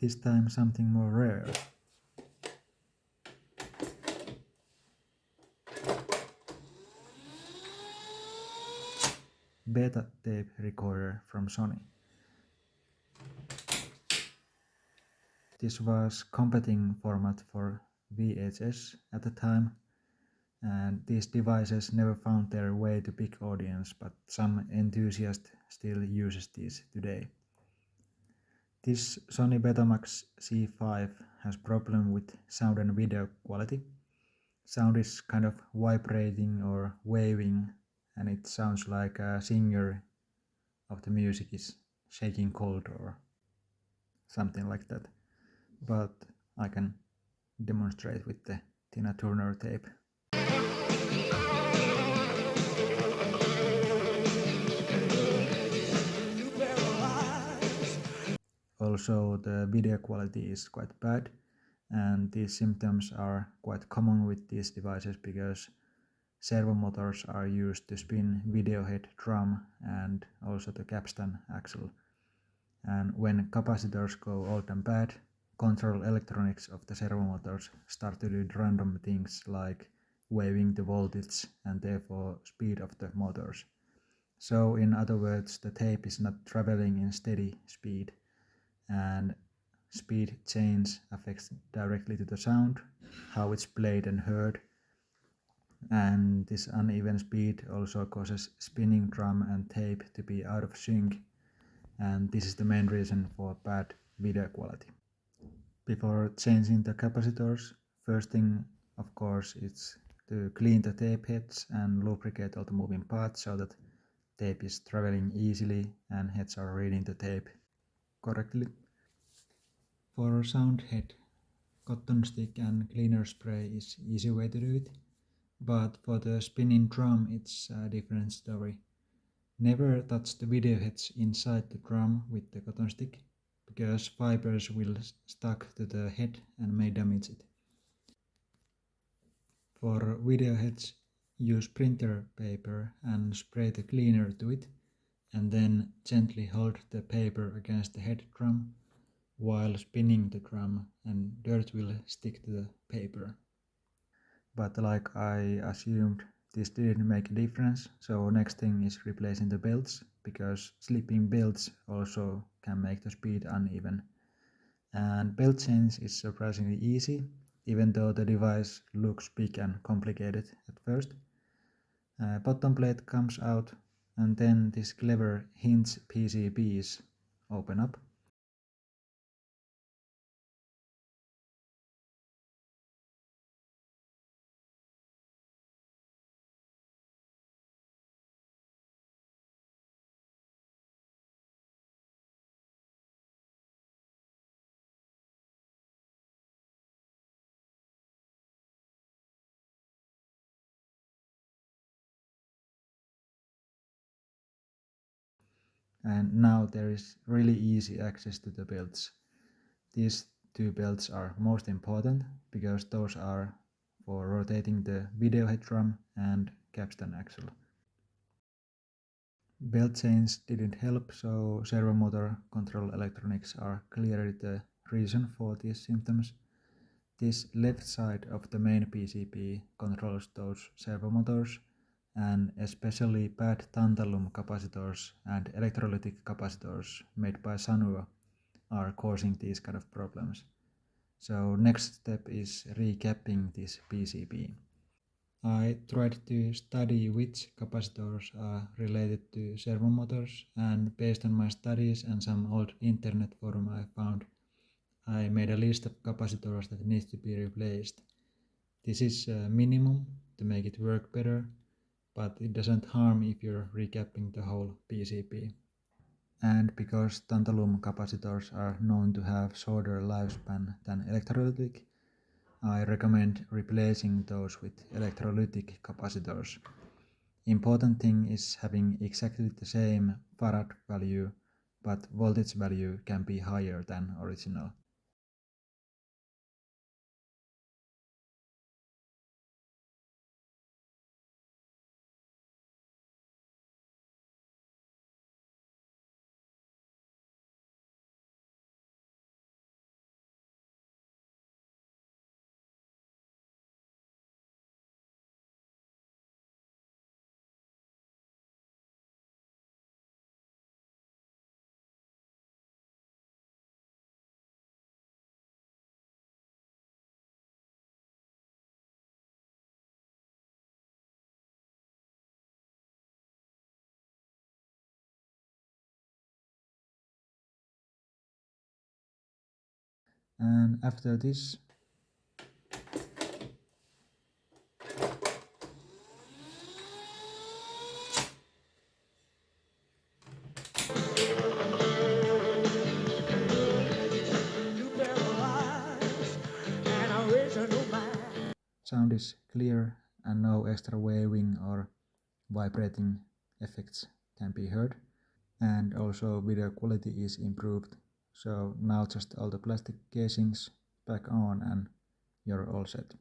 this time something more rare. Beta tape recorder from Sony. This was competing format for VHS at the time, and these devices never found their way to big audience, but some enthusiast still uses these today. This Sony Betamax C5 has problem with sound and video quality. Sound is kind of vibrating or waving, and it sounds like a singer of the music is shaking cold or something like that. But I can demonstrate with the Tina Turner tape. Also, the video quality is quite bad, and these symptoms are quite common with these devices because servo motors are used to spin video head drum and also the capstan axle. And when capacitors go old and bad, control electronics of the servo motors start to do random things like waving the voltage and therefore speed of the motors. So in other words, the tape is not traveling in steady speed, and speed change affects directly to the sound, how it's played and heard, and this uneven speed also causes spinning drum and tape to be out of sync, and this is the main reason for bad video quality. Before changing the capacitors, first thing of course is to clean the tape heads and lubricate all the moving parts so that tape is traveling easily and heads are reading the tape correctly. For sound head, cotton stick and cleaner spray is easy way to do it, but for the spinning drum it's a different story. Never touch the video heads inside the drum with the cotton stick, because fibers will stuck to the head and may damage it. For video heads, use printer paper and spray the cleaner to it, and then gently hold the paper against the head drum while spinning the drum, and dirt will stick to the paper. But like I assumed, this didn't make a difference, so next thing is replacing the belts, because slipping belts also can make the speed uneven. And belt change is surprisingly easy, even though the device looks big and complicated at first. Bottom plate comes out, and then these clever hinge PCBs open up. And now there is really easy access to the belts. These two belts are most important because those are for rotating the video head drum and capstan axle. Belt change didn't help, so servo motor control electronics are clearly the reason for these symptoms. This left side of the main PCB controls those servo motors, and especially bad tantalum capacitors and electrolytic capacitors made by Sanyo are causing these kind of problems. So next step is recapping this PCB. I tried to study which capacitors are related to servo motors, and based on my studies and some old internet forum I found, I made a list of capacitors that needs to be replaced. This is a minimum to make it work better, but it doesn't harm if you're recapping the whole PCB. And because tantalum capacitors are known to have shorter lifespan than electrolytic, I recommend replacing those with electrolytic capacitors. Important thing is having exactly the same farad value, but voltage value can be higher than original. And after this, sound is clear and no extra waving or vibrating effects can be heard. And also video quality is improved. So now just all the plastic casings back on and you're all set.